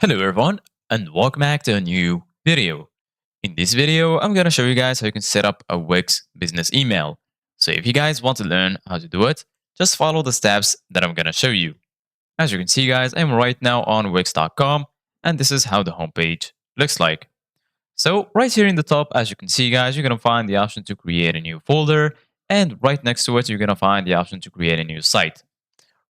Hello everyone and welcome back to a new video. In this video, I'm going to show you guys how you can set up a Wix business email. So if you guys want to learn how to do it, just follow the steps that I'm going to show you. As you can see guys, I'm right now on Wix.com and this is how the homepage looks like. So right here in the top, as you can see guys, you're going to find the option to create a new folder, and right next to it, you're going to find the option to create a new site.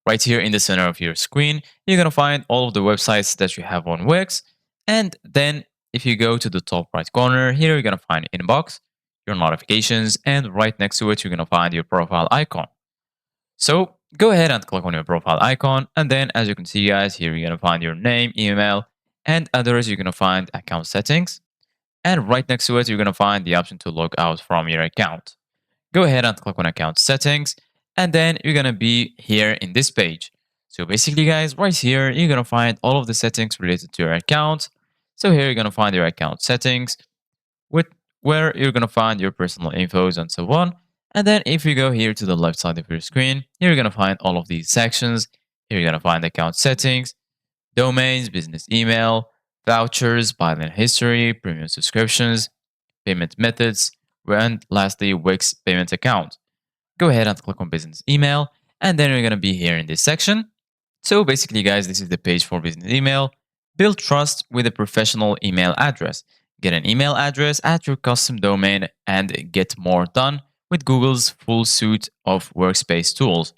Right here in the center of your screen, you're going to find all of the websites that you have on Wix. And then if you go to the top right corner, here you're going to find Inbox, your notifications, and right next to it, you're going to find your profile icon. So go ahead and click on your profile icon. And then as you can see, guys, here you're going to find your name, email, and others. You're going to find account settings. And right next to it, you're going to find the option to log out from your account. Go ahead and click on account settings, and then you're going to be here in this page. So basically guys, right here you're going to find all of the settings related to your account. So here you're going to find your account settings, with where you're going to find your personal infos and so on. And then if you go here to the left side of your screen, you're going to find all of these sections. Here you're going to find account settings, domains, business email, vouchers, buy-in history, premium subscriptions, payment methods, and lastly, Wix payment account. Go ahead and click on business email, and then you're going to be here in this section. So basically, guys, this is the page for business email. Build trust with a professional email address. Get an email address, add your custom domain, and get more done with Google's full suite of workspace tools.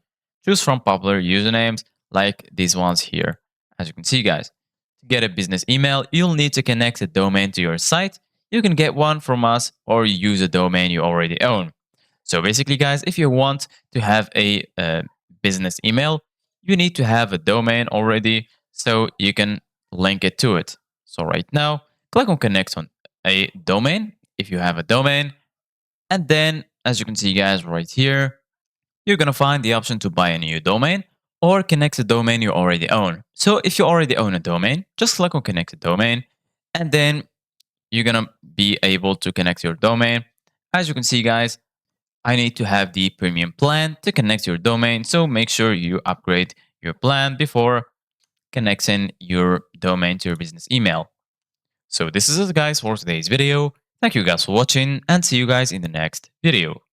Choose from popular usernames like these ones here. As you can see, guys, to get a business email, you'll need to connect a domain to your site. You can get one from us or use a domain you already own. So basically, guys, if you want to have a business email, you need to have a domain already so you can link it to it. So right now, click on connect on a domain if you have a domain. And then, as you can see, guys, right here, you're going to find the option to buy a new domain or connect a domain you already own. So if you already own a domain, just click on connect a domain, and then you're going to be able to connect your domain. As you can see, guys, I need to have the premium plan to connect your domain. So make sure you upgrade your plan before connecting your domain to your business email. So this is it guys for today's video. Thank you guys for watching and see you guys in the next video.